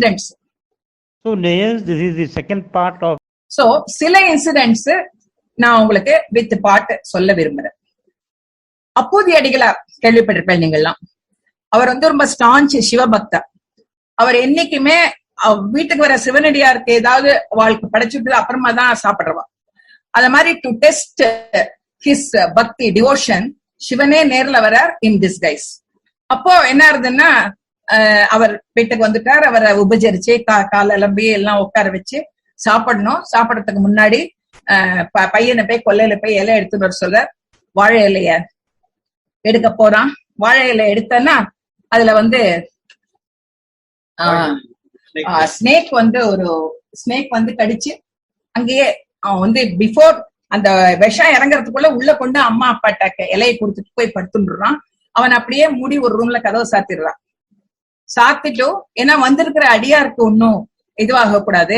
Incidents. So layers, this is the second part of. So சில incidents நான் உங்களுக்கு with பாட்டு சொல்ல விரும்புறேன். அப்பூதி அடிகளார் கேள்விப்பட்டிருப்பேன் நீங்கெல்லாம். அவர் வந்து ரொம்ப ஸ்டான்ச் சிவபக்தா. அவர் என்னைக்குமே வீட்டுக்கு வர சிவனடியாருக்கு ஏதாவது வாழ்க்கை படைச்சுட்டு அப்புறமா தான் சாப்பிடுறவா. அத மாதிரி டு டெஸ்ட் ஹிஸ் பக்தி டிவோஷன், சிவனே நேர்ல வரார் இன் டிஸ்கைஸ். அப்போ என்ன ஆகுதுன்னா, அவர் வீட்டுக்கு வந்துட்டார். அவரை உபச்சரிச்சு கால எலும்பி எல்லாம் உட்கார வச்சு சாப்பிடணும். சாப்பிடறதுக்கு முன்னாடி பையனை போய் கொல்லையில போய் இலை எடுத்துட்டு வர சொல்ல, வாழை இலைய எடுக்க போறான். வாழை இலை எடுத்தன்னா அதுல வந்து ஸ்னேக் வந்து ஒரு ஸ்னேக் வந்து கடிச்சு அங்கேயே அவன் வந்து பிஃபோர் அந்த விஷம் இறங்குறதுக்குள்ள உள்ள கொண்டு அம்மா அப்பாட்ட இலையை கொடுத்துட்டு போய் படுத்துடுறான். அவன் அப்படியே மூடி ஒரு ரூம்ல கதவை சாத்திடுறான். சாத்திட்டு ஏன்னா வந்திருக்கிற அடியாருக்கு ஒன்னும் இதுவாக கூடாது,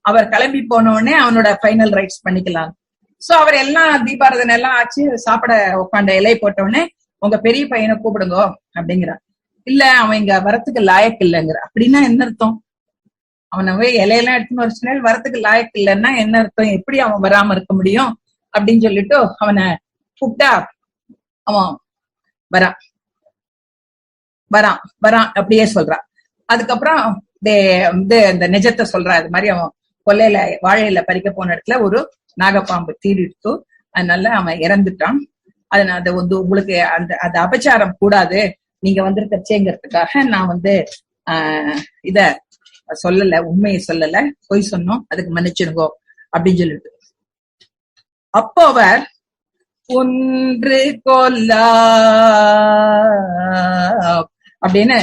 அவர் கிளம்பி போன உடனே அவனோட ஃபைனல் ரைட்ஸ் பண்ணிக்கலாம். சோ அவர் எல்லாம் தீபாரதனை எல்லாம் ஆச்சு, சாப்பிட உட்காண்ட இலை போட்ட உடனே உங்க பெரிய பையனை கூப்பிடுங்க அப்படிங்கிறான். இல்ல அவன் இங்க வரத்துக்கு லாயக்கு இல்லைங்கிற. அப்படின்னா என்ன அர்த்தம்? அவனை இலையெல்லாம் எடுத்துன்னு ஒரு சில வரத்துக்கு லாயக்கு இல்லைன்னா என்ன அர்த்தம்? எப்படி அவன் வராம இருக்க முடியும் அப்படின்னு சொல்லிட்டு அவனை கூப்பிட்டா அவன் வரான் வரான் வரான் அப்படியே சொல்றான். அதுக்கப்புறம் வந்து இந்த நிஜத்தை சொல்றான். அது மாதிரி அவன் கொல்லையில வாழையில பறிக்க போன இடத்துல ஒரு நாகப்பாம்பு தீடிட்டு அதனால அவன் இறந்துட்டான். அதனால அது வந்து உங்களுக்கு அந்த அபச்சாரம் கூடாது, நீங்க வந்திருக்கச்சேங்கிறதுக்காக நான் வந்து இத சொல்லல, உண்மையை சொல்லல, பொய் சொன்னோம், அதுக்கு மன்னிச்சிருங்கோ அப்படின்னு சொல்லிட்டு. அப்போ அவர் ஒன்று கொல்லா அப்படின்னு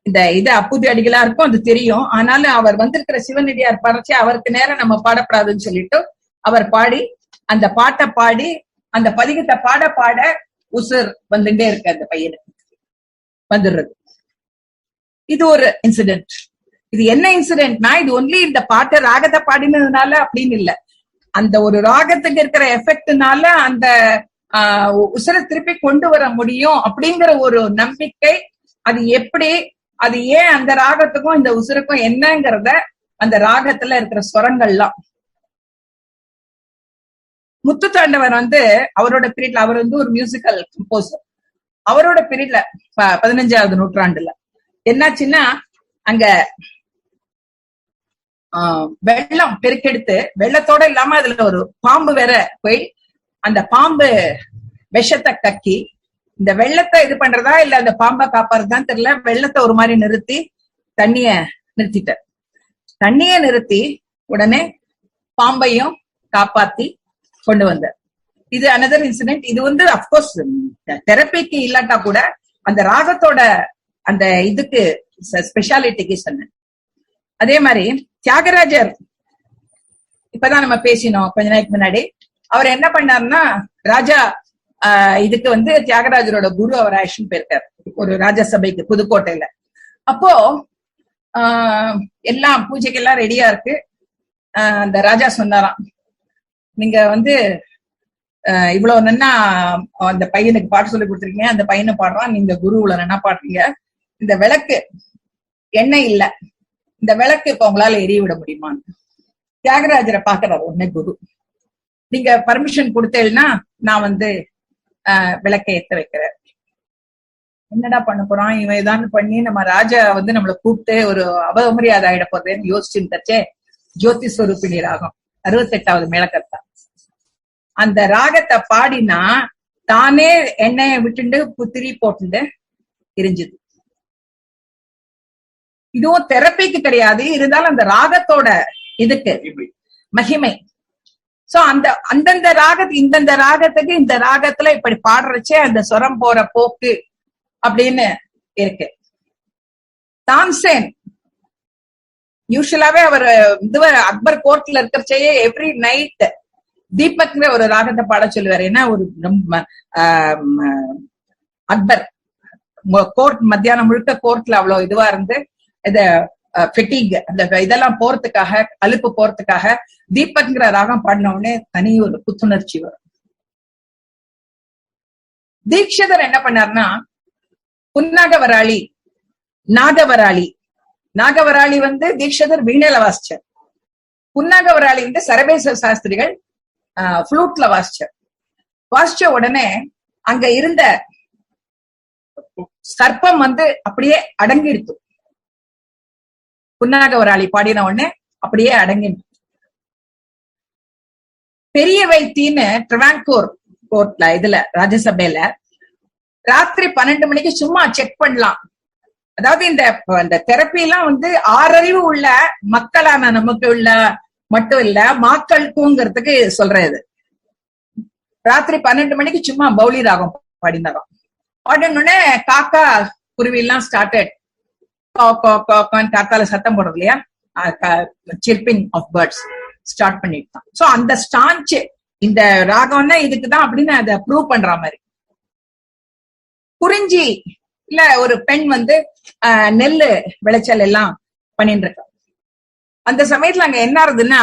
இந்த இது அப்பூதி அடிகளா இருக்கும், அது தெரியும். ஆனாலும் அவர் வந்திருக்கிற சிவனடியார் படைச்சு அவருக்கு நேரம் நம்ம பாடப்படாதுன்னு சொல்லிட்டு அவர் பாடி அந்த பாட்டை பாடி அந்த பதிகத்தை பாட பாட உசுர் வந்துட்டே இருக்கு அந்த பையனுக்கு வந்துடுறது. இது ஒரு இன்சிடென்ட். இது என்ன இன்சிடென்ட்னா, இது ஒன்லி இந்த பாட்டை ராகத்தை பாடினதுனால அப்படின்னு இல்ல, அந்த ஒரு ராகத்துக்கு இருக்கிற எஃபெக்ட்னால அந்த உசுரை திருப்பி கொண்டு வர முடியும் அப்படிங்கிற ஒரு நம்பிக்கை. அது எப்படி, அது ஏன் அந்த ராகத்துக்கும் இந்த உசுருக்கும் என்னங்கிறத அந்த ராகத்துல இருக்கிற ஸ்வரங்கள்லாம். முத்துத்தாண்டவர் வந்து அவரோட பீரியட்ல, அவர் வந்து ஒரு மியூசிக்கல் கம்போசர். அவரோட பீரியட்ல 15வது நூற்றாண்டுல என்னாச்சுன்னா, அங்க வெள்ளம் பெருக்கெடுத்து வெள்ளத்தோட இல்லாம அதுல ஒரு பாம்பு வேற போய் அந்த பாம்பு விஷத்தை கக்கி இந்த வெள்ளத்தை இது பண்றதா இல்ல அந்த பாம்பை காப்பாறதுதான் தெரியல, வெள்ளத்தை ஒரு மாதிரி நிறுத்தி தண்ணிய நிறுத்திட்டார். தண்ணிய நிறுத்தி உடனே பாம்பையும் காப்பாத்தி கொண்டு வந்தார். இது அனதர் இன்சிடென்ட். இது வந்து அப்கோர்ஸ் தெரப்பிக்கு இல்லாட்டா கூட அந்த ராகத்தோட அந்த இதுக்கு ஸ்பெஷாலிட்டிக்கு சொன்னேன். அதே மாதிரி தியாகராஜர் இப்பதான் நம்ம பேசினோம் கொஞ்ச நாளைக்கு முன்னாடி. அவர் என்ன பண்ணாருன்னா, ராஜா இதுக்கு வந்து தியாகராஜரோட குரு அவர் ஆக்ஷன் போயிருக்காரு ஒரு ராஜசபைக்கு புதுக்கோட்டையில. அப்போ எல்லாம் பூஜைக்கெல்லாம் ரெடியா இருக்கு. அந்த ராஜா சொன்னாராம், நீங்க வந்து இவ்வளவு நன்னா அந்த பையனுக்கு பாட்டு சொல்லி கொடுத்துருக்கீங்க, அந்த பையனை பாடுறான், நீங்க குரு இவ்வளவு நன்னா பாடுறீங்க, இந்த விளக்கு எண்ணெய் இல்ல, இந்த விளக்கு இப்ப உங்களால எரிய விட முடியுமான்னு தியாகராஜரை பாக்குறாரு உடனே குரு. நீங்க பர்மிஷன் கொடுத்தேன்னா நான் வந்து விளக்கை ஏத்த வைக்கிறேன். என்னடா பண்ண போறான் இவன், ஏதாவது பண்ணி நம்ம ராஜா வந்து நம்மளை கூப்பிட்டு ஒரு அவமரியாதை ஆயிட போறதுன்னு யோசிச்சுட்டே ஜோதி ஸ்வரூபிணி ராகம் 68வது மேளகர்த்தா அந்த ராகத்தை பாடினா தானே எண்ணெயை விட்டுண்டு புத்திரி போட்டு எரிஞ்சுது. இதுவும் தெரப்பிக்கு கிடையாது, இருந்தாலும் அந்த ராகத்தோட இதுக்கு மகிமை. சோ அந்தந்த ராகத்துக்கு இந்தந்த ராகத்துக்கு இந்த ராகத்துல இப்படி பாடுறச்சே அந்த சொரம் போற போக்கு அப்படின்னு இருக்கு. தான்சேன் யூஸ்வலாவே அவர் அக்பர் கோர்ட்ல இருக்கிறச்சேயே எவ்ரி நைட் தீபக்ங்கிற ஒரு ராகத்தை பாட சொல்லுவாரு. ஏன்னா ஒரு அக்பர் கோர்ட் மத்தியானம் முழுக்க கோர்ட்ல அவ்வளவு இதுவா இருந்து இத ஃபெட்டிக் அந்த இதெல்லாம் போறதுக்காக, அலுப்பு போறதுக்காக தீபக்ங்கிற ராகம் பாடின உடனே தனி ஒரு புத்துணர்ச்சி வரும். தீட்சிதர் என்ன பண்ணாருன்னா, புன்னாகவராளி, நாகவராளி நாகவராளி வந்து தீக்ஷதர் வீணையில வாசிச்சார். புன்னாகவராளி வந்து சரபேச சாஸ்திரிகள் ஃப்ளூட்ல வாசிச்ச உடனே அங்க இருந்த சர்ப்பம் வந்து அப்படியே அடங்கிடுத்து. புன்னாகவராளி பாடின உடனே அப்படியே அடங்கிடுத்து. பெரிய வைத்தின்னு ட்ரிவாங்கூர் கோர்ட்ல இதுல ராஜ்யசபையில ராத்திரி 12 மணிக்கு சும்மா செக் பண்ணலாம். அதாவது இந்த தெரப்பி எல்லாம் வந்து ஆறறிவு உள்ள மக்களான நமக்கு உள்ள மட்டும் இல்ல, மாக்களுக்குங்கிறதுக்கு சொல்றது. ராத்திரி 12 மணிக்கு சும்மா பௌலி ராகம் பாடினாராம். பாடினோடனே காக்கா குருவி எல்லாம் ஸ்டார்டட் காக்கால சத்தம் போடுறது இல்லையா, சிர்பிங் ஆஃப் பேர்ட்ஸ் ஸ்டார்ட் பண்ணிட்டான். சோ அந்த ஸ்டான்ச் இந்த ராகம்னா இதுக்குதான் அப்படின்னு அதை ப்ரூவ் பண்ற மாதிரி. குறிஞ்சி இல்ல ஒரு பெண் வந்து நெல்லு விளைச்சல் எல்லாம் பண்ணிட்டு இருக்கா. அந்த சமயத்துல அங்க என்ன ஆகுதுன்னா,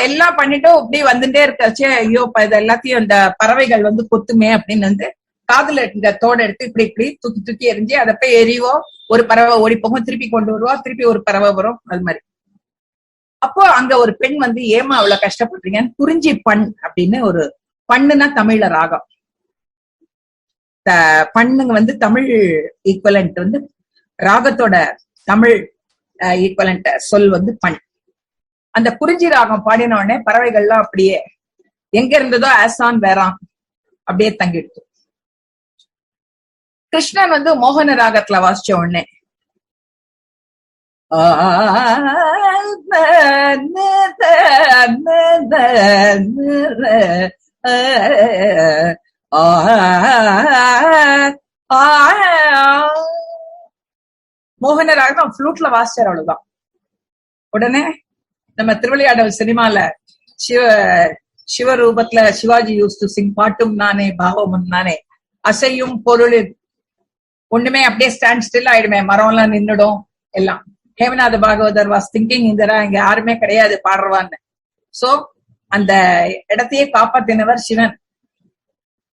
எல்லாம் பண்ணிட்டு இப்படி வந்துட்டே இருக்காச்சே, ஐயோ இது எல்லாத்தையும் அந்த பறவைகள் வந்து கொத்துமே அப்படின்னு வந்து காதுல இந்த தோடு எடுத்து இப்படி இப்படி தூக்கி தூக்கி எரிஞ்சு அதை போய் எரிவோ, ஒரு பறவை ஓடி போகும், திருப்பி கொண்டு வருவோம், திருப்பி ஒரு பறவை வரும், அது மாதிரி. அப்போ அங்க ஒரு பெண் வந்து ஏமா அவ்வளவு கஷ்டப்படுறீங்கன்னு குறிஞ்சி பண் அப்படின்னு ஒரு பண்ணுன்னா தமிழ்ல ராகம். பண்ணுங்க வந்து தமிழ் ஈக்குவலண்ட் வந்து ராகத்தோட தமிழ் ஈக்குவலண்ட் சொல் வந்து பண். அந்த குறிஞ்சி ராகம் பாடின உடனே பறவைகள்லாம் அப்படியே எங்க இருந்ததோ ஆசான் வேறான் அப்படியே தங்கிடுச்சு. கிருஷ்ணன் வந்து மோகன ராகத்துல வாசிச்ச உடனே மோகன ராகம் ஃப்ளூட்ல வாசிச்சார், அவ்வளவுதான். உடனே நம்ம திருவிளையாடல் சினிமால சிவரூபத்துல சிவாஜி யூஸ் டு சிங் பாட்டும் நானே பாவமும் நானே அசையும் பொருள் ஒண்ணுமே அப்படியே ஸ்டாண்ட் ஸ்டில் ஆயிடுமே, மரம் எல்லாம் நின்னுடும் எல்லாம். Hemanatha Bhagavathar was thinking Indera இங்க யாருமே கிடையாது பாடுறவான்னு. சோ அந்த இடத்தையே காப்பாத்தினவர் சிவன்.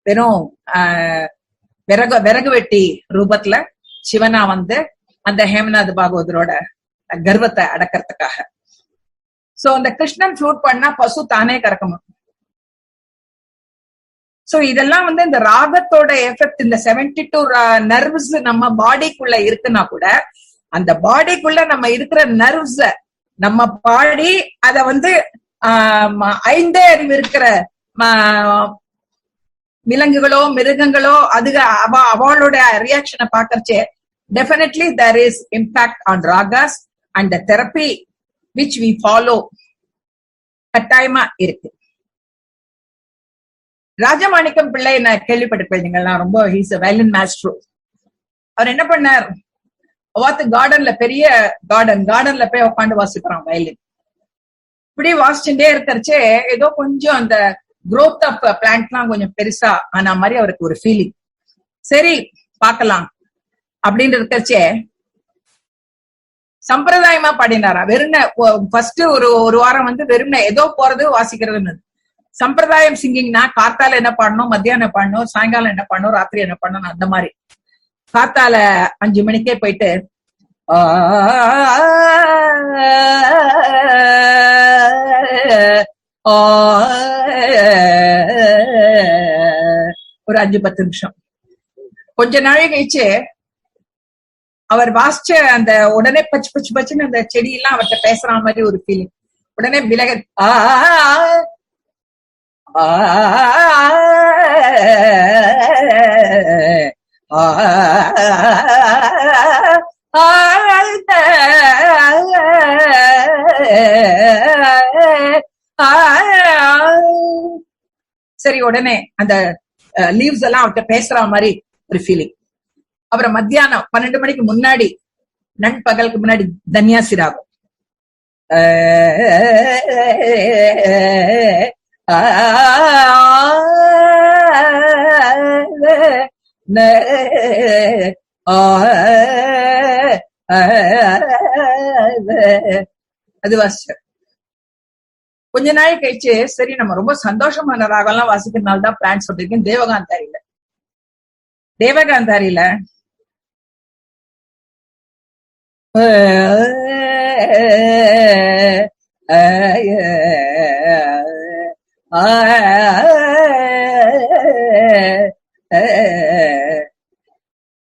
வெறும் விறகு வெட்டி ரூபத்துல சிவனா வந்து அந்த ஹேமநாத பாகவதரோட கர்வத்தை அடக்கிறதுக்காக. சோ அந்த கிருஷ்ணன் ஃப்ளூட் பண்ணா பசு தானே கறக்கணும். சோ இதெல்லாம் வந்து இந்த ராகத்தோட எஃபெக்ட். இந்த 72 நர்வ்ஸ் நம்ம பாடிக்குள்ள இருக்குன்னா கூட அந்த பாடிக்குள்ள நம்ம இருக்கிற நர்வ்ஸ நம்ம பாடி அத வந்து 5 அறிவு இருக்கிற விலங்குகளோ மிருகங்களோ அதுக அவளோட ரியாக்ஷனை பாக்கறச்சே definitely there is impact on ragas and the therapy which we follow கட்டாயமா இருக்கு. ராஜமாணிக்கம் பிள்ளை நான் கேள்விப்பட்டிருப்பேன், ரொம்ப ஹீஸ் a violin maestro. அவர் என்ன பண்ணார், கார்டன்ல பெரிய கார்டன்ல போய் உட்காந்து வாசிக்கிறான் வயலின். இப்படி வாசிச்சுட்டே இருக்கிறச்சே ஏதோ கொஞ்சம் அந்த growth of plant எல்லாம் கொஞ்சம் பெருசா ஆன மாதிரி அவருக்கு ஒரு ஃபீலிங். சரி பாக்கலாம் அப்படின்னு இருக்கிறச்சே சம்பிரதாயமா பாடினாரா. வெறும் ஃபர்ஸ்ட் ஒரு வாரம் வந்து வெறும் ஏதோ போறது வாசிக்கிறதுன்னு. சம்பிரதாயம் சிங்கிங்னா காத்தால என்ன பாடணும், மத்தியானம் என்ன பாடணும், சாயங்காலம் என்ன பாடணும், ராத்திரி என்ன பாடணும், அந்த மாதிரி. காத்தால 5 மணிக்கே போயிட்டு ஒரு 5-10 நிமிஷம். கொஞ்ச நாள் கழிச்சு அவர் வாசிச்ச அந்த உடனே பச்சு பச்சு பச்சுன்னு அந்த செடி எல்லாம் அவர்கிட்ட பேசுற மாதிரி ஒரு ஃபீலிங். உடனே விலக சரி உடனே அந்த லீவ்ஸ் எல்லாம் அவர்கிட்ட பேசுற மாதிரி ஒரு ஃபீலிங். அப்புறம் மத்தியானம் 12 மணிக்கு முன்னாடி நண்பகலுக்கு முன்னாடி தன்யாசி ராகம். அது வாசிச்சார். கொஞ்ச நாள் கழிச்சு சரி நம்ம ரொம்ப சந்தோஷமான ராகம் எல்லாம் வாசிக்கிறதுனாலதான் பிளான் சொல்லிருக்கேன். தேவகாந்தாரியில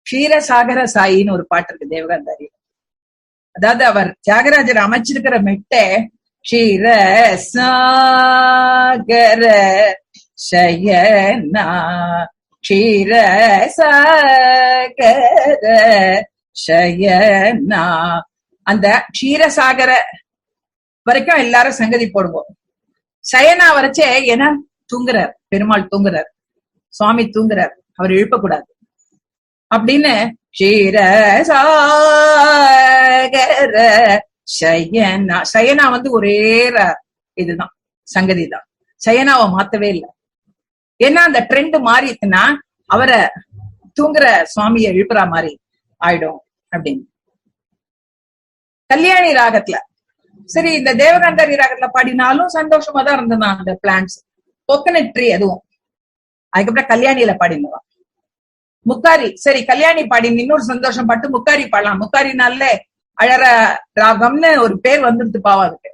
க்ஷீரசாகர சாயின்னு ஒரு பாட்டு இருக்கு தேவகாந்தாரி. அதாவது அவர் தியாகராஜர் அமைச்சிருக்கிற மெட்டை க்ஷீரசாகர சயனா க்ஷீரசாகர சயனா. அந்த க்ஷீரசாகர வரைக்கும் எல்லாரும் சங்கதி போடுவோம். சயனா வரைச்சே ஏன்னா தூங்குறார், பெருமாள் தூங்குறார், சுவாமி தூங்குறார், அவர் எழுப்பக்கூடாது அப்படின்னு க்ஷீரசாகர சயனா. சயனா வந்து ஒரே இதுதான், சங்கதி தான். சயனாவை மாத்தவே இல்லை. ஏன்னா அந்த ட்ரெண்ட் மாறிட்டுனா அவரை தூங்குற சுவாமியை எழுப்புற மாதிரி ஆயிடும் அப்படின்னு. கல்யாணி ராகத்துல சரி, இந்த தேவகாந்தாரி ராகத்துல பாடினாலும் சந்தோஷமா தான் இருந்ததான் அந்த பிளான்ஸ். கோகனட் ட்ரீ அதுவும். அதுக்கப்புறம் கல்யாணியில பாடினதான். முக்காரி சரி, கல்யாணி பாடி இன்னொரு சந்தோஷம் பட்டு முக்காரி பாடலாம். முக்காரினால அழற ராகம்னு ஒரு பேர் வந்துட்டு பாவாதுக்கு.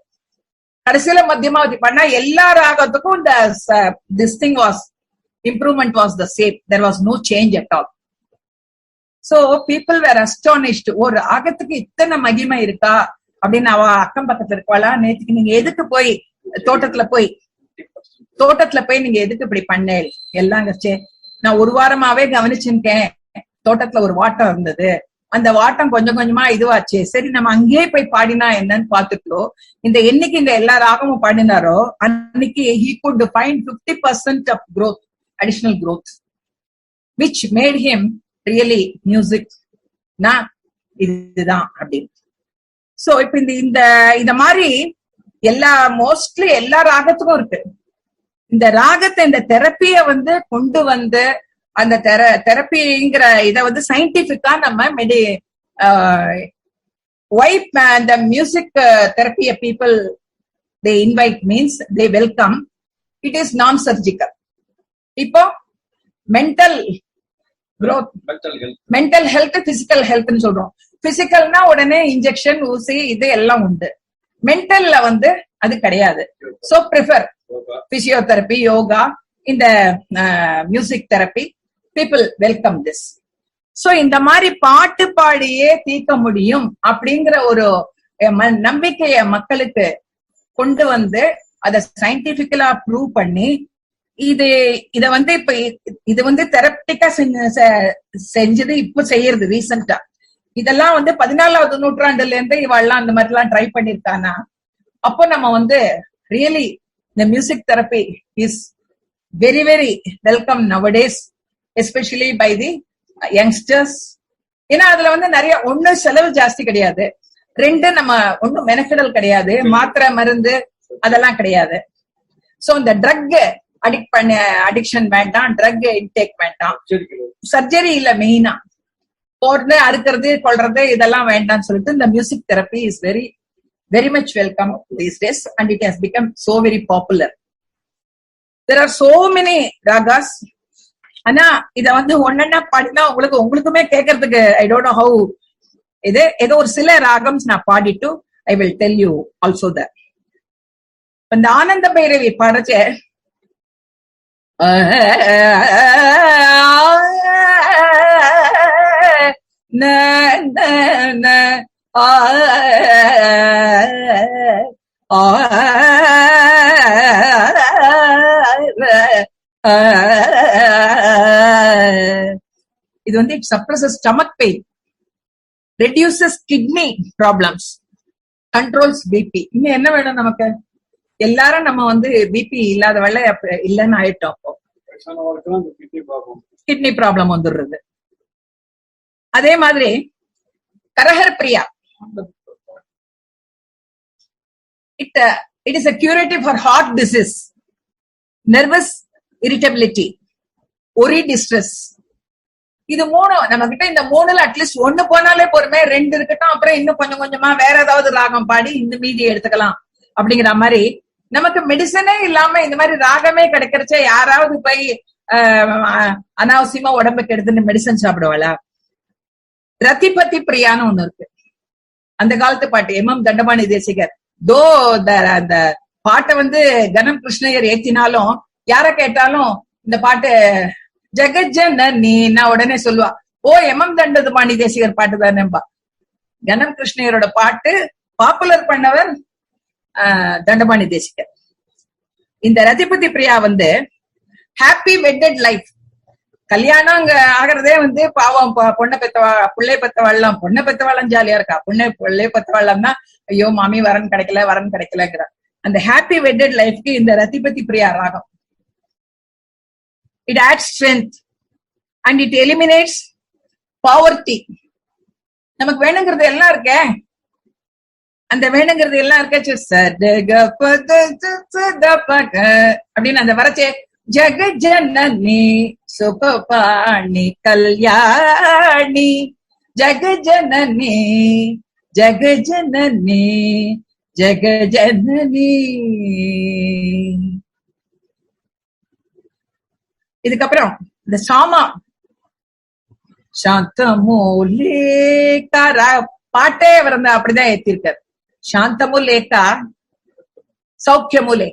கடைசியில மத்தியமாவதி பாடினா எல்லா ராகத்துக்கும் இந்த this thing was improvement was the same. There was no change at all. So people were astonished. ஒரு ராகத்துக்கு இத்தனை மகிமை இருக்கா அப்படின்னு. அவ அக்கம் பக்கத்துல இருக்கவாளா, நேற்றுக்கு நீங்க எதுக்கு போய் தோட்டத்துல போய் நீங்க எதுக்கு இப்படி பண்ணேன் எல்லாம் கச்சே. நான் ஒரு வாரமாவே கவனிச்சுட்டேன், தோட்டத்துல ஒரு வாட்டம் இருந்தது, அந்த வாட்டம் கொஞ்சம் கொஞ்சமா இதுவாச்சு, சரி நம்ம அங்கேயே போய் பாடினா என்னன்னு பாத்துட்டோம். இந்த என்னைக்கு இந்த எல்லா ராகமும் பாடினாரோ அன்னைக்கு he could find 50% of growth, additional growth, which made him really music na இதுதான் அப்படின்னு. சோ இப்ப இந்த மாதிரி மோஸ்ட்லி எல்லா ராகத்துக்கும் இருக்கு. இந்த ராகத்தை, இந்த தெரப்பிய வந்து கொண்டு வந்து அந்த தெரப்பிங்கிற இத வந்து சயின்டிபிக்கா நம்ம the music therapy people they invite means they welcome. It is non-surgical. இப்போ mental growth, mental health, physical health ன்னு சொல்றோம். பிசிக்கல்னா உடனே இன்ஜெக்ஷன், ஊசி, இது எல்லாம் உண்டு. மென்டல்ல வந்து அது கிடையாது. சோ ப்ரிஃபர் பிசியோதெரப்பி, யோகா, இந்த music therapy. People welcome this. So இந்த மாதிரி பாட்டு பாடியே தீர்க்க முடியும் அப்படிங்கிற ஒரு நம்பிக்கைய மக்களுக்கு கொண்டு வந்து அதை சயின்டிபிக்கலா ப்ரூவ் பண்ணி இத வந்து இப்ப இது வந்து தெரப்டிக்கா செஞ்சது இப்ப செய்யறது ரீசெண்டா. இதெல்லாம் வந்து 14வது நூற்றாண்டுல இருந்து இவெல்லாம் அந்த மாதிரி எல்லாம் ட்ரை பண்ணிருக்கானா. அப்போ நம்ம வந்து ரியலி இந்த music therapy is very very welcome nowadays, especially by the youngsters. ஏன்னா அதுல வந்து நிறைய ஒண்ணு செலவு ஜாஸ்தி கிடையாது, ரெண்டு நம்ம ஒன்னும் மெனக்கெடல் கிடையாது, மாத்திரை மருந்து அதெல்லாம் கிடையாது. சோ இந்த ட்ரக் அடிக்ஷன் வேண்டாம், ட்ரக் இன்டேக் வேண்டாம், சர்ஜரி இல்ல, மெயினா போடுறது, அறுக்கிறது, கொள்றது இதெல்லாம் வேண்டாம்னு சொல்லிட்டு இந்த music therapy is very very much welcome these days and it has become so very popular. There are so many ragas. ஆனா இத வந்து ஒன்னொன்னா பாடினா உங்களுக்குமே கேட்கறதுக்கு ஐ டோன்ட் நோ ஹவு. ஏதோ ஒரு சில ராகம்ஸ் நான் பாடிட்டு I will tell you also that. இந்த ஆனந்த பைரவி பாடுறச்ச இது வந்து it suppresses stomach pain, reduces kidney problems, controls BP. இன்னும் என்ன வேணும் நமக்கு? எல்லாரும் நம்ம வந்து பிபி இல்லாத வெள்ள இல்லைன்னு ஆயிட்டோம். கிட்னி ப்ராப்ளம் வந்துடுறது. அதே மாதிரி கரஹர் Priya, it is a curative for heart disease, nervous irritability, worry, distress. இது மூணு நம்ம கிட்ட. இந்த மூணுல அட்லீஸ்ட் ஒண்ணு போனாலே பொறுமை, ரெண்டு இருக்கட்டும், அப்புறம் இன்னும் கொஞ்சம் கொஞ்சமா வேற ஏதாவது ராகம் பாடி இந்த மீதி எடுத்துக்கலாம் அப்படிங்கிற மாதிரி. நமக்கு மெடிசனே இல்லாம இந்த மாதிரி ராகமே கிடைக்கிறச்ச யாராவது போய் அனாவசியமா உடம்புக்கு எடுத்துன்னு மெடிசன் சாப்பிடுவாளா? ரத்திபதி பிரியான்னு ஒண்ணு இருக்கு. அந்த காலத்து பாட்டு எம் தண்டபாணி தேசிகர். அந்த பாட்டை வந்து கனம் கிருஷ்ணயர் ஏத்தினாலும் யார கேட்டாலும் இந்த பாட்டு ஜெகஜனனி நான் உடனே சொல்லுவா, ஓ எம் தண்டபாணி தேசிகர் பாட்டு தானேம்பா. கனம் கிருஷ்ணயரோட பாட்டு பாப்புலர் பண்ணவர் தண்டபாணி தேசிகர். இந்த ரதிபதி பிரியா வந்து ஹாப்பி வெட்டட் லைஃப், கல்யாணம் அங்க ஆகிறதே வந்து பாவம், பொண்ணை பிள்ளை பெத்தவாள்லாம், பொண்ணை பெத்தவாள்லாம் ஜாலியா இருக்கா, பிள்ளை பெத்தவாள்லாம் தான் ஐயோ மாமி வரன் கிடைக்கலங்கிற அந்த ஹாப்பி வெட்டட் லைஃப்க்கு இந்த ரதிபதி பிரியா ராகம். It adds strength and it eliminates poverty. நமக்கு வேணுங்கிறது எல்லாம் இருக்கே, அந்த வேணுங்கிறது எல்லாம் இருக்க அப்படின்னு அந்த வரச்சே ஜெகஜனனி சுபபாணி கல்யாணி ஜெகஜனனி ஜெகஜனனி ஜெகஜனனி. இதுக்கப்புறம் இந்த சாமா சாந்தமுலேக்கார பாட்டே அவர் வந்து அப்படிதான் ஏத்திருக்காரு. சாந்தமுலேக்கா சௌக்கியமுலே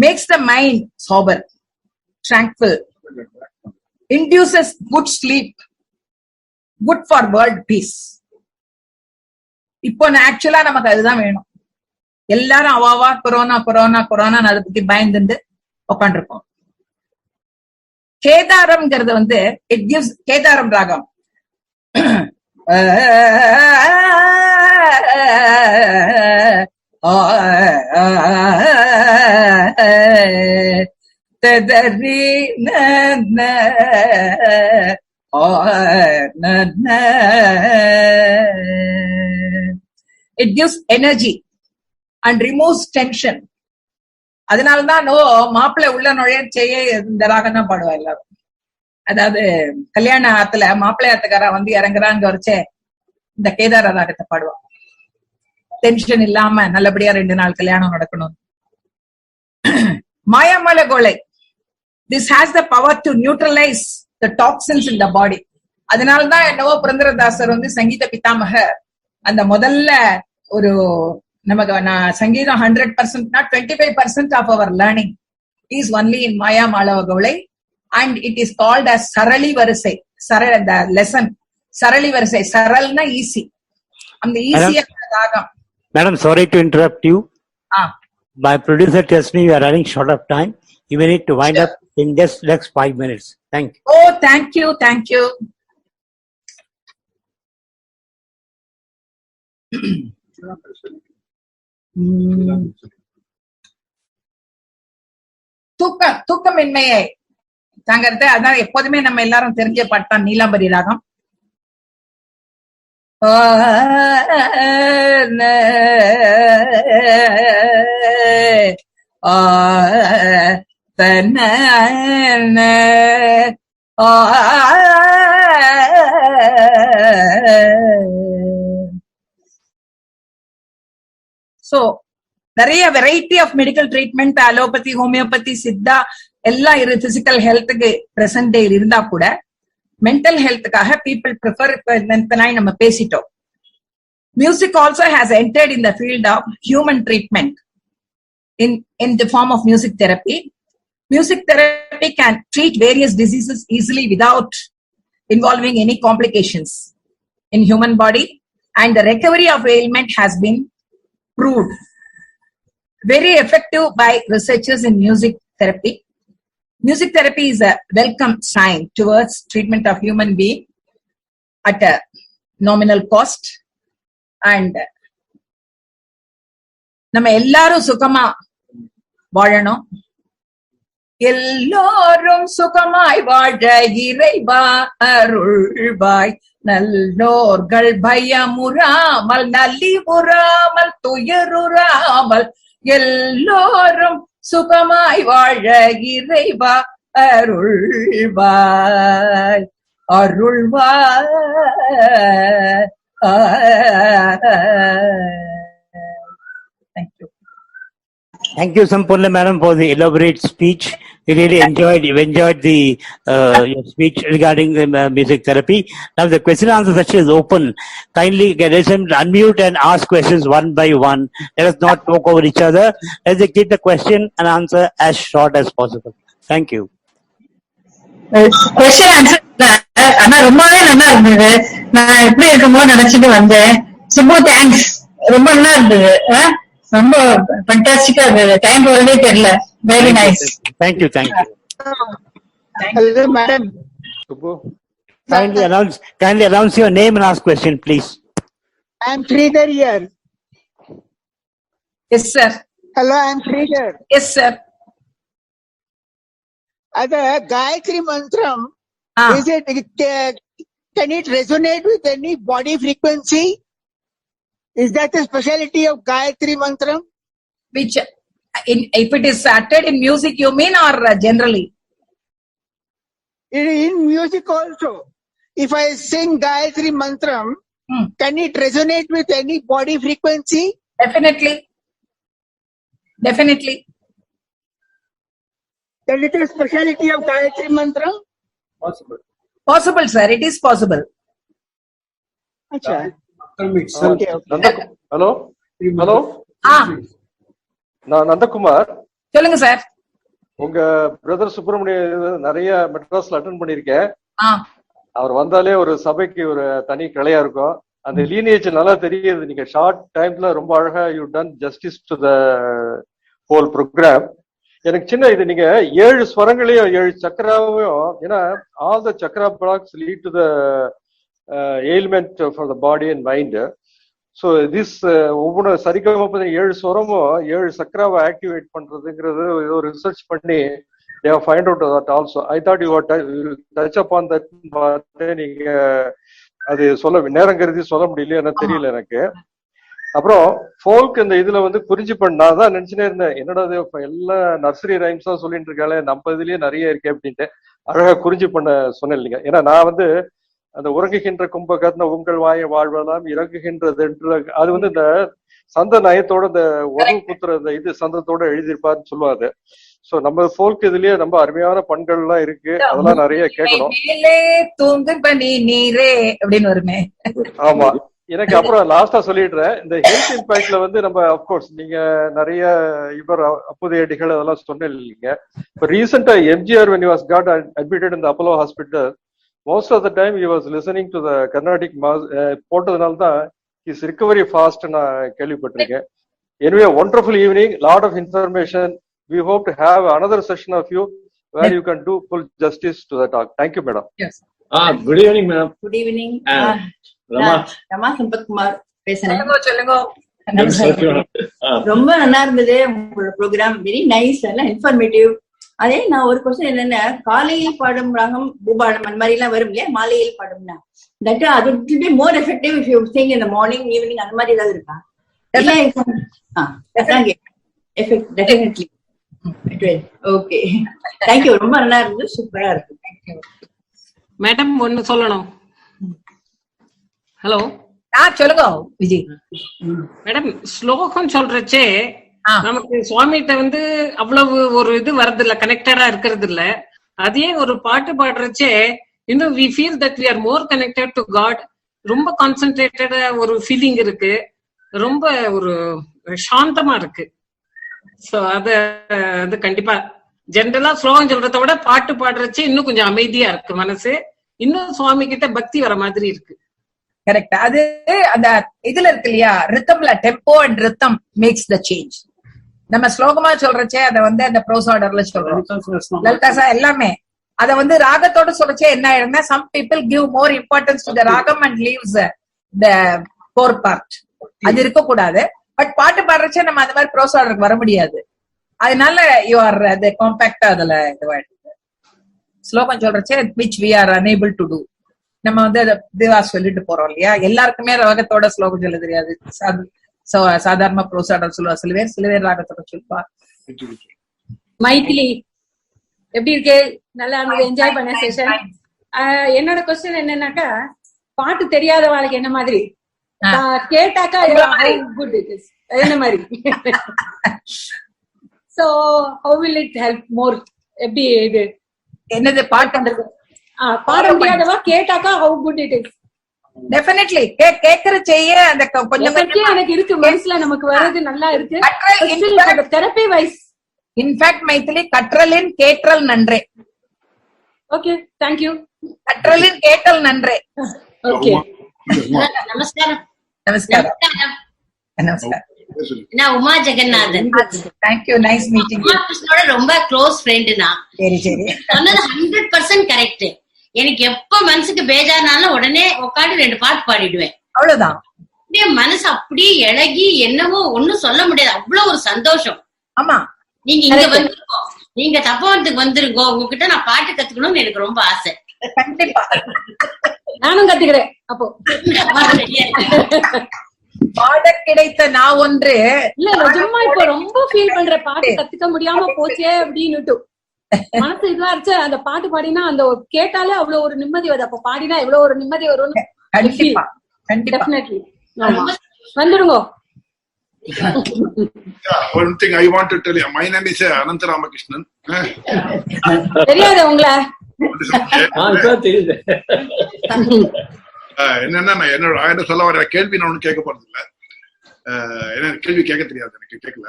makes the mind sober, tranquil, induces good sleep, good for world peace. இப்போ ஆக்சுவலா நமக்கு அதுதான் வேணும். எல்லாரும் அவாவா கொரோனா கொரோனா கொரோனா அதை பத்தி பயந்துட்டு உட்காந்துருக்கோம். கேதாரம்ங்கிறது வந்து இட் கிவ்ஸ் கேதாரம் ராகம். It gives energy and removes tension. அதனாலதான் மாப்பிள்ளை உள்ள நுழைய செய்ய இந்த ராகம் தான் பாடுவா எல்லாரும். அதாவது கல்யாண ஆத்துல மாப்பிள்ளை ஆத்துக்காரா வந்து இறங்குறான்னு வரைச்சே இந்த கேதார ராகத்தை பாடுவா. டென்ஷன் இல்லாம நல்லபடியா 2 நாள் கல்யாணம் நடக்கணும். மாயாமல கோலை, this has the power to neutralize the toxins in the body. அதனால்தான் என்னவோ புரந்தரதாசர் வந்து சங்கீத பிதாமக அந்த முதல்ல ஒரு நமக்கு சங்கீதம் 100% not 25% of our learning is only in Maya Malava Gaulai, and it is called as Sarali Varisai. The lesson Sarali Varisai. Saralna easy. And the easy ragam. Madam, sorry to interrupt you. My producer tells me we are running short of time. You may need to wind up in just next 5 minutes. Thank you. Oh, thank you. தூக்கமின்மையை தாங்கிறது அதான் எப்போதுமே நம்ம எல்லாரும் தெரிஞ்ச பாட்டான் நீலாம்பரி ராகம். So நிறைய variety of medical treatment, allopathy, homeopathy, Siddha எல்லாம் physical ஹெல்த்துக்கு present டே இருந்தா கூட மென்டல் ஹெல்த்துக்காக பீப்புள் ப்ரிஃபர் நம்ம பேசிட்டோம். Music also has entered in the field of human treatment in the form of music therapy. Music therapy can treat various diseases easily without involving any complications in human body, and the recovery of ailment has been proved very effective by researchers in music therapy. Music therapy is a welcome sign towards treatment of human being at a nominal cost, and நம்ம எல்லாரும் சுகமா வாழணும். எல்லோரும் சுகமாய் வாழ இறைவா அருள்வாய், நல்லோர்கள் பயமுறாமல் நல்லிவுறாமல் துயருறாமல் எல்லோரும் சுகமாய் வாழ இறைவா அருள்வாய் அருள்வாய். Thank you. Thank you, Sampurna Madam, for the elaborate speech. We really enjoyed the your speech regarding the music therapy. Now the question and answer session is open. Kindly get us to unmute and ask questions one by one. Let us not talk over each other. Let's keep the question and answer as short as possible. Thank you. Question answer ஆனா ரொம்பவே நல்லா இருந்தது. நான் எப்படி இருக்குமோ நினைச்சிட்டு வந்தேன். Subbu thanks, ரொம்ப நல்லா இருந்தது. ரொம்ப ஃபண்டாஸ்டிக்கா இருந்தது. டைம் போறதே தெரியல. Very nice. Thank you. Hello, madam. Kindly announce your name and ask question, please. I am Sridhar here. Yes, sir. Hello, I am Sridhar. Yes, sir. The Gayatri Mantram, is it, can it resonate with any body frequency? Is that the speciality of Gayatri Mantram? Which, if it is uttered in music, you mean, or generally? In music also. If I sing Gayatri Mantram, can it resonate with any body frequency? Definitely. That it is speciality of Gayatri Mantram? Possible, sir. It is possible. Acha. Okay. Hello நான் நந்தகுமார். சொல்லுங்க sir. உங்க brother Subramaniya நிறைய மெட்ராஸ்ல attend பண்ணிருக்கேன். அவர் வந்தாலே ஒரு சபைக்கு ஒரு தனி கலையா இருக்கும். அந்த லீனியேஜ் நல்லா தெரியுது. நீங்க ஷார்ட் டைம்ல ரொம்ப அழகா you done justice to the whole programme. எனக்கு சின்ன இது, நீங்க 7 ஸ்வரங்களையும் 7 சக்கராவையும், ஏன்னா all the chakra blocks lead to the ailment for the body and mind. So this ஒவ்வொரு சரிகம 7 ஸ்வரமும் 7 சக்கராவை ஆக்டிவேட் பண்றதுங்கிறது ஏதோ ரிசர்ச் பண்ணி they have find out that also. I thought you would touch upon that. நீங்க அது சொல்ல நேரம் கருதி சொல்ல முடியல, தெரியல எனக்கு. அப்புறம் ஃபோல்க் இந்த இதுல குறிஞ்சி பண்ணா தான் நினைச்சுனே இருந்தேன், என்னடா எல்லாம் நர்சரி ரைம்ஸ் தான் சொல்லிட்டு இருக்காளே, நம்ம இதுலயே நிறைய இருக்கு அப்படின்ட்டு. அழகா குறிஞ்சி பண்ண சொன்னேன் இல்லைங்க. ஏன்னா நான் அந்த உறங்குகின்ற கும்பகர்ண உங்கள் வாயை வாழ்வெல்லாம் இறங்குகின்றது, அது இந்த சந்த நயத்தோட இந்த உறவு குத்துற இந்த இது சந்தத்தோட எழுதியிருப்பாருன்னு சொல்லுவாரு. சோ நம்ம ஃபோல்க் இதுலயே ரொம்ப அருமையான பண்கள் எல்லாம் இருக்கு, அதெல்லாம் நிறைய கேட்கணும். ஆமா, எனக்கு அப்புறம் லாஸ்டா சொல்லிடுறேன். இந்த ஹெல்த் இம்பாக்ட்ல நம்ம அப்கோர்ஸ் நீங்க நிறைய அப்புதையடிகள் அதெல்லாம் சொன்ன இல்லைங்க. இப்போ ரீசெண்டா MGR when he was got admitted in the Apollo hospital, most of the time he was listening to the Carnatic போட்டதுனால தான் his recovery fast நான் கேள்விப்பட்டிருக்கேன். Anyway, wonderful evening, lot of information. We hope to have another session of you where you can do full justice to the talk. Thank you, madam. Yes. Good evening, madam. Good evening. Rama Sampathkumar பேசுறேன். சொல்லுங்க. ரொம்ப நல்லா இருந்தது உங்களோட program. Very nice, எல்லாம் informative. அதே நான் ஒரு கொஸ்டின் என்னன்னா, காலையில் பாடும் ராகம் பூபாடம் அந்த மாதிரி எல்லாம் வரும் இல்லையா, மாலையில் பாடும்னா தட் அது will be more effective if you sing in the morning evening அந்த மாதிரி ஏதாவது இருக்கா? டெஃபினெட்லி. Okay, thank you. ரொம்ப நல்லா இருந்தது, சூப்பரா இருக்கு. மேடம் ஒன்னு சொல்லணும். ஹலோ, சொல்லுங்க விஜய். மேடம் ஸ்லோகம் சொல்றச்சே நமக்கு சுவாமிகிட்ட அவ்வளவு ஒரு இது வர்றது இல்ல, கனெக்டடா இருக்கிறது இல்ல. அதே ஒரு பாட்டு பாடுறச்சே இன்னும் we feel that we are more connected to God. ரொம்ப கான்சென்ட்ரேட்டடா ஒரு ஃபீலிங் இருக்கு, ரொம்ப ஒரு சாந்தமா இருக்கு. சோ அது கண்டிப்பா ஜென்ரலா ஸ்லோகம் சொல்றத விட பாட்டு பாடுறச்சே இன்னும் கொஞ்சம் அமைதியா இருக்கு மனசு, இன்னும் சுவாமி கிட்ட பக்தி வர மாதிரி இருக்கு. கரெக்ட். அது அந்த இதுல இருக்கு இல்லையா, ரித்தம்ல tempo and rhythm makes the change. நம்ம ஸ்லோகமா சொல்றச்சே அதை அந்த ப்ரோஸ் ஆர்டர்ல சொல்றோம், லலிதாசா எல்லாமே. அத ராகத்தோட சொல்றச்சே என்ன ஆயிடும்னா, some people give more importance to the ragam and leaves the core part. அது இருக்க கூடாது. பட் பாட்டு பாடுறச்சே நம்ம அந்த மாதிரி ப்ரோஸ் ஆர்டருக்கு வர முடியாது. அதனால யூ ஆர் அது காம்பாக்டா அதுல இதுவாயிடுது. ஸ்லோகம் சொல்றச்சே which we are unable to do. நம்ம இதுவா சொல்லிட்டு போறோம் இல்லையா, எல்லாருக்குமே ராகத்தோட ஸ்லோகம் சொல்ல தெரியாது. சாதாரண ப்ரோசாடர் சொல்லுவா சில பேர் ராகத்தோட சொல்லுவா. மைதிலி எப்படி இருக்கு? நல்லா இருந்தது, என்ஜாய் பண்ண செஷன். என்னோட கொஸ்டின் என்னன்னாக்கா, பாட்டு தெரியாத வாழ்க்கை என்ன மாதிரி கேட்டாக்கா குட் இட் இஸ் என்ன மாதிரி? So how will it help more எப்படி இது என்னது பாட்டு பண்றது? பாட முடியாதவா கேட்டாக்கா how good it is. Definitely கேக்குற செய்ய அந்த கொஞ்சம் எனக்கு இருக்கு மனசுல, நமக்கு வர்றது நல்லா இருக்கு. தெரப்பி வைஸ் இன்ஃபேக்ட் மைத்திலி கற்றலின் கேட்டல் நன்றே. Okay, thank you. கற்றலின் கேட்டல் நன்றே. ஓகே, நமஸ்காரம். நமஸ்காரம். நமஸ்காரம். நான் Uma Jagannathan. Thank you, nice meeting. Uma கிருஷ்ணோட ரொம்ப க்ளோஸ் ஃப்ரெண்ட் நான். சரி சரி, சொன்னது 100% கரெக்ட். எனக்கு எப்ப மனசுக்கு பேஜாருனாலும் உடனே உட்காந்து 2 பாட்டு பாடிடுவேன், அவ்வளவுதான். அப்படியே மனசு அப்படியே இழகி என்னவோ ஒண்ணும் சொல்ல முடியாது, அவ்வளவு ஒரு சந்தோஷம். ஆமா, நீங்க இங்க வந்துருக்கோ, நீங்க தப்போவனத்துக்கு வந்துருக்கோ, உங்ககிட்ட நான் பாட்டு கத்துக்கணும்னு எனக்கு ரொம்ப ஆசை. கண்டிப்பா நானும் கத்துக்கிறேன். அப்போ பாட கிடைத்த நான் ஒன்று இல்ல, சும்மா இப்ப ரொம்ப ஃபீல் பண்ற, பாட்டு கத்துக்க முடியாம போச்சே அப்படின்னு மனசு இதுவா இருந்துச்சு. அந்த பாட்டு பாடினா அந்த கேட்டாலே அவ்வளவு ஒரு நிம்மதி வருது. அப்ப பாடினா எவ்வளவு ஒரு நிம்மதி வரும்னு. கண்டிப்பா கண்டிப்பா டெஃபினெட்லி வந்துருங்க. One thing I want to tell you, my name is Ananta Ramakrishnan. தெரியாது உங்களை? என்னன்னா என்னோட சொல்ல வர கேள்வி நான் ஒண்ணு கேட்க போறது இல்ல. என்ன கேள்வி கேட்க தெரியாது, எனக்கு கேட்கல.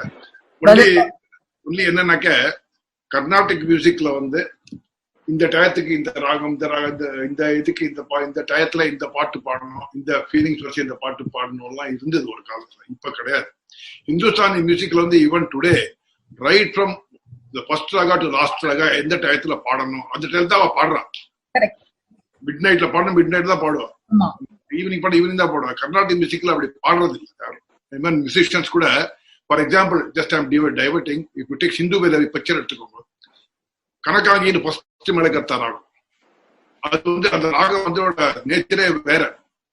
ஒன்லி என்னன்னாக்க கர்நாடிக் மியூசிக்ல வந்து இந்த டயத்துக்கு இந்த ராகம், இந்த இதுக்கு இந்த டயத்துல இந்த பாட்டு பாடணும், இந்த ஃபீலிங்ஸ் வச்சு இந்த பாட்டு பாடணும் எல்லாம் இருந்தது ஒரு காலத்துல. இப்ப கிடையாது. இந்துஸ்தானி மியூசிக்ல வந்து even today right from first raga to last raga எந்த டயத்துல பாடணும் அந்த டயத்துல அவ பாடுறான். மிட் நைட்ல பாடணும், மிட் நைட் தான் பாடுவான். ஈவினிங் பாட ஈவினிங் தான் பாடுவான். கர்நாடிக் மியூசிக்ல அப்படி பாடுறது இல்லை. மியூசிஷியன்ஸ் கூட for example just I'm diverting, if you take Sindhu வேலவி பிக்சர் எடுத்துக்கோங்க. கணக்காங்கின்னு ஃபர்ஸ்ட் மேலக்கர்த்தா ராகம், அது வந்து அந்த ராகம் வந்து நேச்சரே வேற.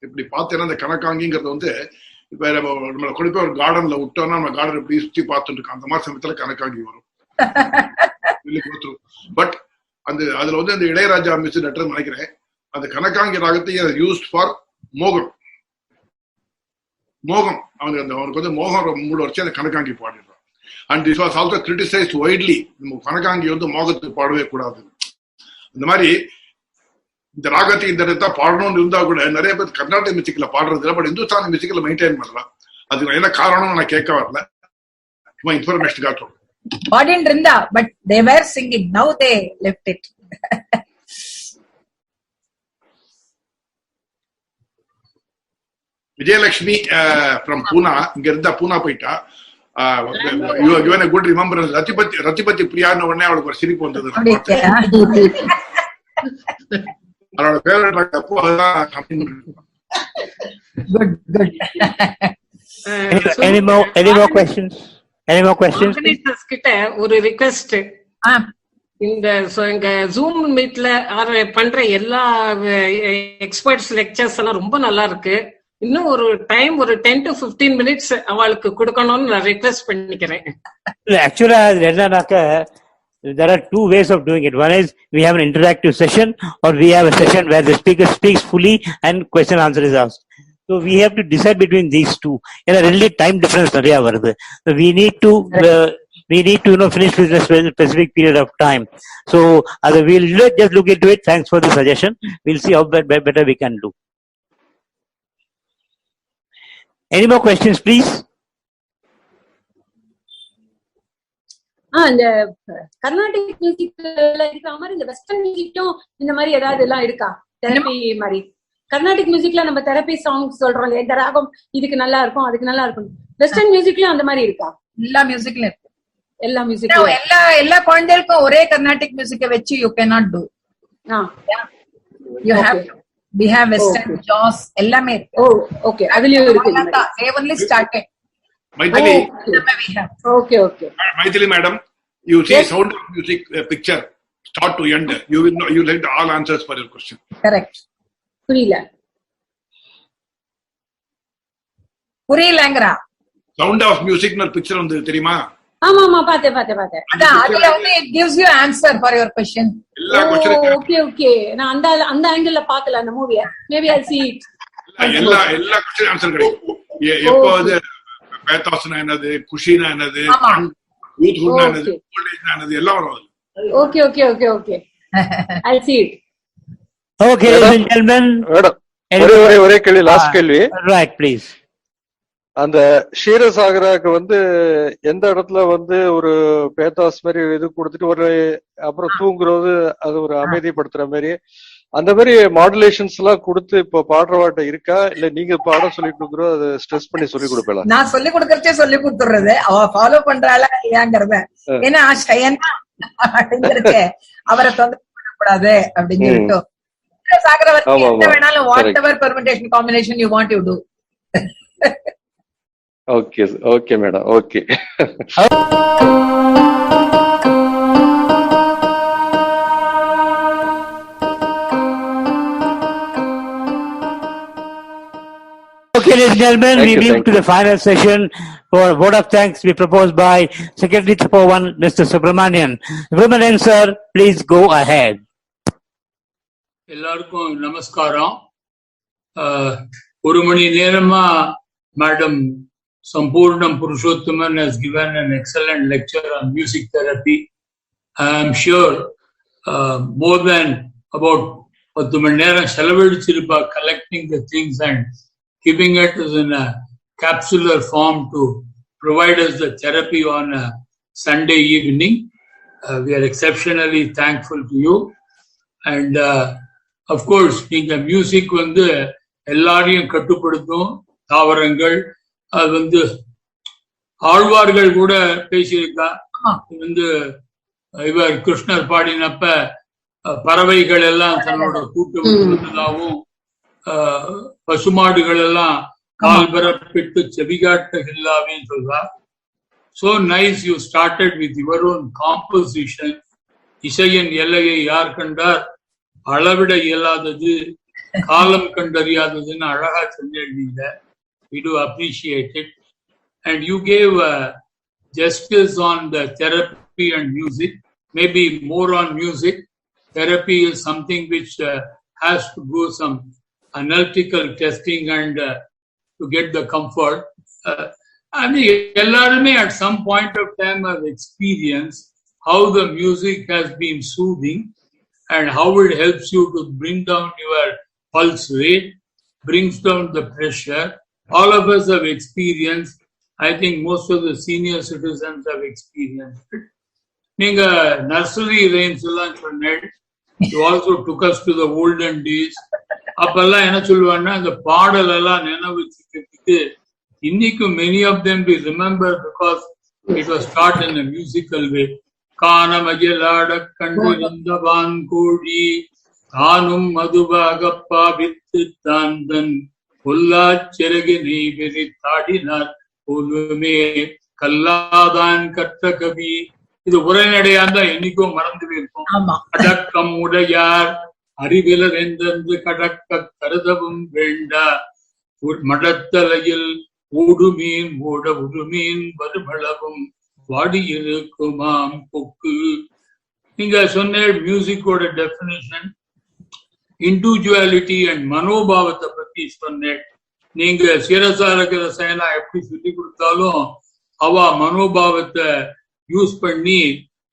இப்படி பார்த்தேன்னா அந்த கணக்காங்கிங்கிறது வந்து இப்ப நம்மளை கொண்டு போய் ஒரு கார்டன்ல விட்டோம்னா நம்ம கார்டன் எப்படி சுத்தி பார்த்துட்டு இருக்கோம், அந்த மாதிரி சமயத்துல கணக்காங்கி வரும். பட் அந்த அதுல வந்து அந்த இளையராஜா மியூசிக் டைரக்டர் நினைக்கிறேன், அந்த கணக்காங்கி ராகத்தை யூஸ்ட் ஃபார் மோகம். அவனுக்கு வந்து மோகம் மூட வச்சு அந்த கணக்காங்கி பாடிடுறான். And this was also criticised widely. நம்ம கணக்காங்கி வந்து மோகத்துக்கு பாடவே கூடாது. இந்த மாதிரி இந்த ராகத்தை இந்த இடத்த பாடணும்னு இருந்தா கூட நிறைய பேர் கர்நாடக மியூசிக்ல பாடுறது இல்லை, பட் இந்துஸ்தானி மியூசிக்ல மெயின்டைன் பண்ணலாம். அதுக்கு என்ன காரணம் நான் கேட்க வரல, சும்மா இன்ஃபர்மேஷன் காட்டுறோம். பாடின்னு இருந்தா, but they were singing, now they left it. Vijayalakshmi from Poona, இங்க இருந்தா பூனா போயிட்டா. You are given a good remembrance. ரத்திபத்தி பிரியான்னு உடனே அவளுக்கு ஒரு சிரிப்பு வந்தது. அவளோட ஃபேவரட் அப்போ அதுதான். Good. Any more questions? கிட்ட ஒரு ரிக்வெஸ்ட். இந்த ஜூம் மீட்ல பண்ற எல்லா எக்ஸ்பர்ட்ஸ் லெக்சர்ஸ் எல்லாம் ரொம்ப நல்லா இருக்கு. இன்னும் ஒரு டைம் ஒரு 10 to 15 minutes அவளுக்கு கொடுக்கணும்னு நான் ரிக்வெஸ்ட் பண்ணிக்கிறேன். Actually, there are 2 ways of doing it. One is we have an interactive session, or we have a session where the speaker speaks fully and question answer is asked. So we have to decide between these two. There are really time difference nariya varudhu. So we need to finish within a specific period of time. So we'll just look into it. Thanks for the suggestion. We'll see how better we can do. Any more questions, please? இந்த கர்நாடிக் மியூசிக்ல இருக்கிற மாதிரி இந்த western மியூசிக்கும் இந்த மாதிரி ஏதாவது எல்லாம் இருக்கா? தெரப்பி மாதிரி கர்நாடிக் மியூசிக்ல நம்ம தெரப்பி சாங்ஸ் சொல்றோம், இந்த ராகம் இதுக்கு நல்லா இருக்கும் அதுக்கு நல்லா இருக்கும். வெஸ்டர்ன் மியூசிக்லயும் அந்த மாதிரி இருக்கா? எல்லா மியூசிக்லயும் இருக்கு. எல்லா மியூசிக்லயும் எல்லா குழந்தைகளுக்கும் ஒரே கர்நாடிக் மியூசிக்கை வச்சு you cannot do. You have to. We have western jazz எல்லாமே இருக்கு. ஓகே, அதுலயும் இருக்கு. They only started. Maithili. Okay. Maithili madam, you see Sound of Music picture start to end. You will know, you will get all answers for your question. Correct. புரியலங்கறா. Sound of Music ன picture வந்து தெரியுமா? ஆமா பார்த்தேன். அதான் அதுல வந்து it gives you answer for your question. எல்லா question. Okay. நான் அந்த ஆங்கிள்ல பார்க்கல அந்த மூவியை. Maybe I'll see it. எல்லா क्वेश्चन ஆன்சர் கிடைக்கும். எப்போது பேத்தாஸ்னா என்னது, குஷினா என்னது, யூத்ஹுட்னா என்னது, ஓல்ட் ஏஜ்னா என்னது எல்லாம் வரும். Okay. I'll see it. Okay, ladies and gentlemen. ஒரே கேள்வி, லாஸ்ட் கேள்வி. Right, please. அந்த ஷீரசாகராக்கு வந்து எந்த இடத்துல வந்து ஒரு பேத்தாஸ் மாதிரி இது கொடுத்துட்டு ஒரு அப்புறம் தூங்குறது, அது ஒரு அமைதிப்படுத்துற மாதிரி அந்த மாதிரி மாடுலேஷன்ஸ் எல்லாம் கொடுத்து இப்ப பாடுறவாட்ட இருக்கா, இல்ல நீங்க பாட சொல்லி கொடுக்குறோம் அதை ஸ்ட்ரெஸ் பண்ணி சொல்லி கொடுப்பேன்? நான் சொல்லி கொடுக்கறதே சொல்லி கொடுத்துறது, அவ ஃபாலோ பண்றாளா இல்லையாங்கிறத. ஏன்னா அவரை தொந்தரவு பண்ணக்கூடாது அப்படின்னு சொல்லிட்டு என்ன வேணாலும் what ever permutation combination you want you to. Okay madam, okay. Okay, ladies and gentlemen, we move to the final session for a vote of thanks be proposed by Secretary Chapter 1, Mr. Subramanian. Subramanian sir, please go ahead. எல்லாருக்கும் நமஸ்காரம். ஒரு மணி நேரமா Madam Sampurnam Purushothaman has given an excellent lecture on music therapy. I am sure more than about 10 மணி நேரம் செலவழிச்சிருப்பா collecting the things and giving it as in a capsular form to provide us the therapy on a Sunday evening. We are exceptionally thankful to you. And of course, நீங்க music வந்து எல்லாரையும் கட்டுப்படுத்தும் தாவரங்கள். அது வந்து ஆழ்வார்கள் கூட பேசியிருக்கா. வந்து இவர் கிருஷ்ணர் பாடினப்ப பறவைகள் எல்லாம் தன்னோட கூட்டம் இருந்ததாகவும் பசுமாடுகள் எல்லாம் கால் பெறப்பட்டு செவிகாட்டுகில்லாவேன்னு சொல்றார். So nice you started with your own composition. இசையின் எல்லையை யார் கண்டார், அளவிட இயலாதது, காலம் கண்டறியாததுன்னு அழகா சொல்லியிருந்தீங்க. We do appreciate it. And you gave justice on the therapy and music, maybe more on music. Therapy is something which has to go some analytical testing and to get the comfort. I mean, எல்லாருமே at some point of time have experienced how the music has been soothing and how it helps you to bring down your pulse rate, brings down the pressure. All of us have experienced. I think most of the senior citizens have experienced it. நீங்க nursery range எல்லாம் சொன்னேன். You also took us to the olden days. அப்பெல்லாம் என்ன சொல்லுவாங்கன்னா, அந்த பாடல் எல்லாம் நினைவு வச்சுக்கிறதுக்கு இன்னைக்கும் many of them we remember because it was taught in a musical way. கானமகிலாட கண்டிருந்தவான் கோழி தானும் மதுவாகப்பா வித்து தாந்தன் பொல்லா சிறகு நீ வெறித்தாடினார் பொதுமே கல்லாதான் கற்ற கவி. இது உரைநடையா தான் என்னைக்கும் மறந்து போயிருக்கும். அடக்கம் உடையார் அறிவிலர் எந்தென்று கடக்க கருதவும் வேண்டா மடத்தலையில் ஊடுமீன் ஓட உடுமீன் வருமளவும் வாடியிருக்குமாம் கொக்கு. நீங்க சொன்ன மியூசிக்கோட டெபினிஷன், இண்டிவிஜுவாலிட்டி அண்ட் மனோபாவத்தை பத்தி சொன்னேன். நீங்க சீரசாரக ரசாயனா எப்படி சொல்லி கொடுத்தாலும் அவ மனோபாவத்தை யூஸ் பண்ணி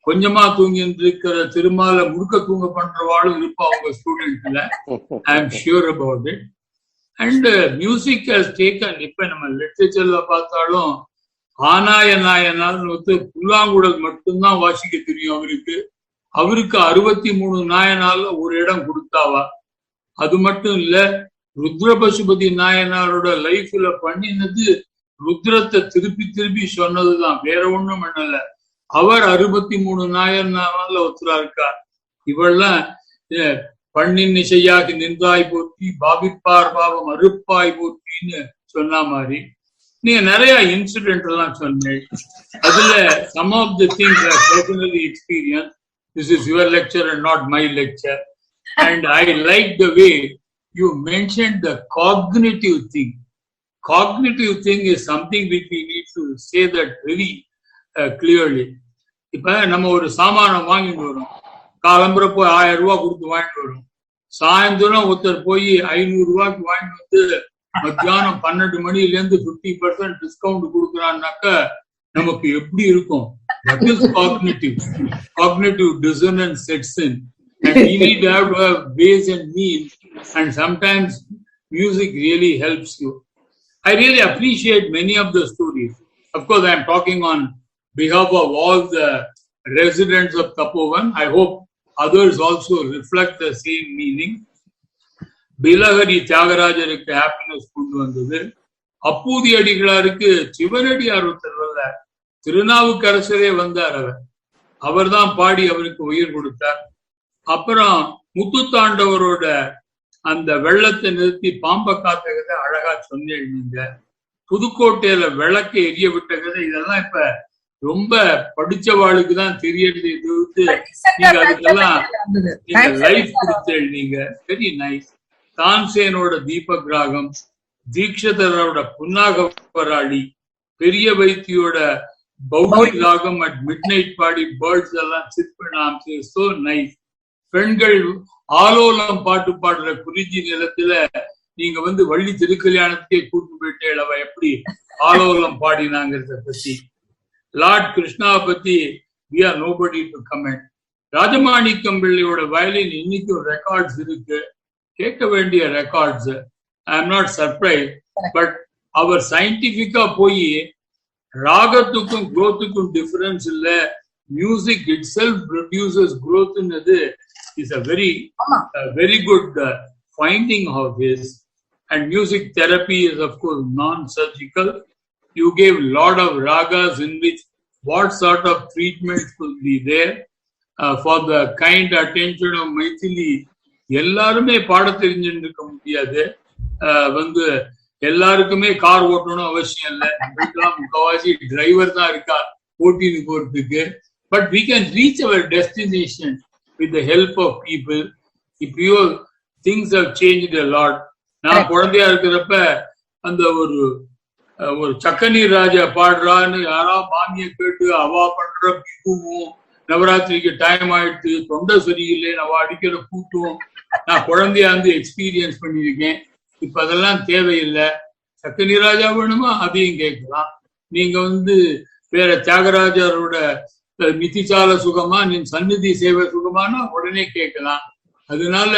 கொஞ்சமா தூங்கிட்டு இருக்கிற திருமால முழுக்க தூங்க பண்றவாளும் இருப்பா அவங்க ஸ்டூடெண்ட்ல. I am sure about it. And music has taken, இப்ப நம்ம லிட்ரேச்சர்ல பார்த்தாலும் ஆனாய நாயனார்னு வந்து புல்லாங்குழல் மட்டும்தான் வாசிக்க தெரியும் அவருக்கு. 63 நாயனால ஒரு இடம் கொடுத்தாவா. அது மட்டும் இல்ல, ருத்ர பசுபதி நாயனாரோட லைஃப்ல பண்ணினது ருத்ரத்தை திருப்பி திருப்பி சொன்னதுதான், வேற ஒண்ணும் பண்ணல. அவர் 63 நாயனால ஒருத்தரா இருக்கார். இவெல்லாம் பண்ணின் இசையாகி நின்றாய் போற்றி பாபிப்பார் பாவம் அறுப்பாய் போற்றின்னு சொன்ன மாதிரி நீங்க நிறைய இன்சிடென்ட் எல்லாம் சொன்னீங்க. அதுல some of the things I personally experienced. This is your lecture and not my lecture. And I like the way you mentioned the cognitive thing. Cognitive thing is something which we need to say that very clearly. இப்ப நம்ம ஒரு சாமானம் வாங்கிட்டு வரோம், காலம்புற போய் 1000 ரூபாய் கொடுத்து வாங்கிட்டு வரும். சாயந்தரம் ஒருத்தர் போய் 500 ரூபாய்க்கு வாங்கிட்டு வந்து மத்தியானம் 12 மணில இருந்து 50% டிஸ்கவுண்ட் கொடுக்குறான்னாக்க நமக்கு எப்படி இருக்கும்? That is cognitive dissonance sets in, and we need to have ways and means, and sometimes music really helps you. I really appreciate many of the stories. Of course, I am talking on behalf of all the residents of Tapovan. I hope others also reflect the same meaning. Bilagari Tyagarajarukku happiness கொண்டு வந்தது. அப்பூதி அடிகளாருக்கு சிவனடியார் ஒருத்தர் திருநாவுக்கரசரே வந்தார். அவர் தான் பாடி அவருக்கு உயிர் கொடுத்தார். அப்புறம் முத்துத்தாண்டவரோட அந்த வெள்ளத்தை நிறுத்தி பாம்பை காத்த கதை அழகா சொன்னேன். நீங்க புதுக்கோட்டையில விளக்க எரிய விட்ட கதை, இதெல்லாம் இப்ப ரொம்ப படிச்சவாளுக்கு தான் தெரியறது. இது நீங்க அதுக்கெல்லாம் நீங்க லைஃப் கொடுத்தேள். நீங்க வெரி நைஸ். தான்சேனோட தீபக் ராகம், தீக்ஷதரோட புன்னாகவராளி, பெரிய வைத்தியோட பௌதிக் ராகம் at mid night body birds எல்லாம் சிற்பனாம். So nice. பெண்கள் ஆலோலம் பாட்டு பாடுற குறிஞ்சி நிலத்துல நீங்க வள்ளி திருக்கல்யாணத்துக்கே கூட்டு போயிட்டே அவ எப்படி ஆலோலம் பாடினாங்கிறத பத்தி. லார்ட் கிருஷ்ணாவை பத்தி we are nobody to comment. Rajamanickam பிள்ளையோட வயலின் இன்னைக்கும் ரெக்கார்ட்ஸ் இருக்கு, கேட்க வேண்டிய records. I am not surprise, but அவர் சயின்டிபிக்கா போய் ராகத்துக்கும் குரோத்துக்கும் டிஃபரன்ஸ் இல்ல, music itself produces growth is a very good finding of his. And music therapy is of course non-surgical. You gave lot of ragas in which what sort of treatment could be there for the kind attention of Maithili. எல்லாருமே பாட தெரிஞ்சிருக்க முடியாது. எல்லாருக்குமே car ஓட்டணும் அவசியம் இல்லை. முக்காவாசி driver தான் இருக்கா ஓட்டின்னு போறதுக்கு. But we can reach our destination with the help of people. If your things have changed a lot. நான் குழந்தையா இருக்கிறப்ப அந்த ஒரு சக்கனி ராஜா பாடுறான்னு யாரா மாமிய கேட்டு அவா பண்ற பிகுவும், நவராத்திரிக்கு டைம் ஆயிடுச்சு, தொண்டை சரியில்லை, அவ அடிக்கிற கூட்டும் நான் குழந்தையா எக்ஸ்பீரியன்ஸ் பண்ணிருக்கேன். இப்ப அதெல்லாம் தேவையில்லை. சக்கனி ராஜா வேணுமா அதையும் கேட்கலாம். நீங்க வேற தியாகராஜரோட மிதிச்சால சுகமா, நீ சந்நிதி சேவை சுகமானா உடனே கேட்கலாம். அதனால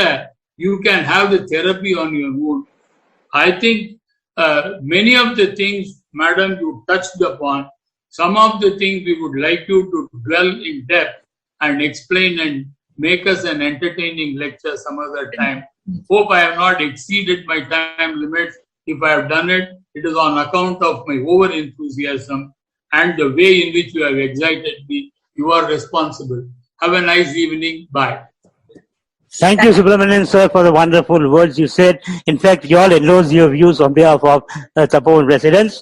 you can have the therapy on your own. I think many of the things, madam, you touched upon. Some of the things we would like you to dwell in depth and explain and make us an entertaining lecture some other time. Hope I have not exceeded my time limit. If I have done it, it is on account of my over enthusiasm and the way in which you have excited me. You are responsible. Have a nice evening. Bye. Thank you, Subramanian sir, for the wonderful words you said. In fact, you all endorse your views on behalf of Tapovan residents.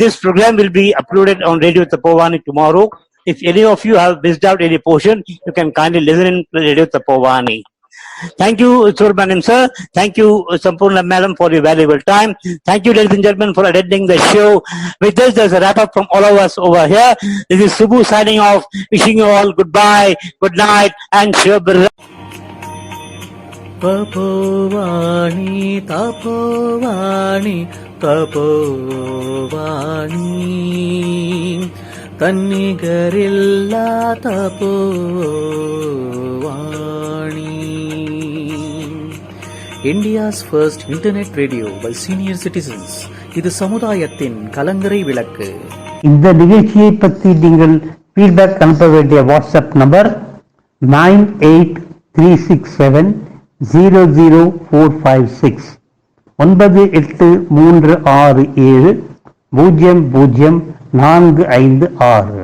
This program will be uploaded on Radio Tapovani tomorrow. If any of you have missed out any portion, you can kindly listen in Radio Tapovani. Thank you, Subramanian sir. Thank you, Sampurna madam, for your valuable time. Thank you, ladies and gentlemen, for attending the show. With this, there's a wrap up from all of us over here. This is Subbu signing off, wishing you all goodbye, good night, and Shubh. Tapovani, Tapovani, Tapovani, Tannigarilla Tapovani. India's first internet radio by senior citizens. இது சமுதாயத்தின் கலங்கரை விளக்கு. இந்த நிகழ்ச்சியை பற்றி நீங்கள் feedback அனுப்ப வேண்டிய வாட்ஸ்அப் நம்பர் 9836700456 9836700456.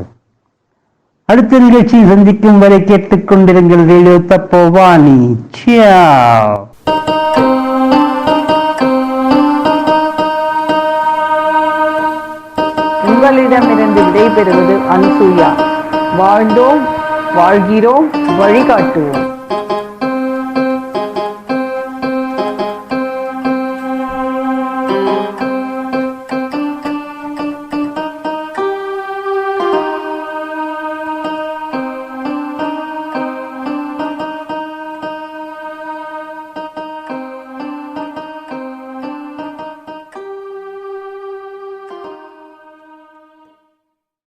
அடுத்த நிகழ்ச்சியை சந்திக்கும் வரை கேட்டுக்கொண்டிருங்கள் ரேடியோ தப்போவானி. சியாவ். உங்களிடமிருந்து விடைபெறுவது அனுசூயா. வாழ்ந்தோம், வாழ்கிறோம், வழிகாட்டுவோம்.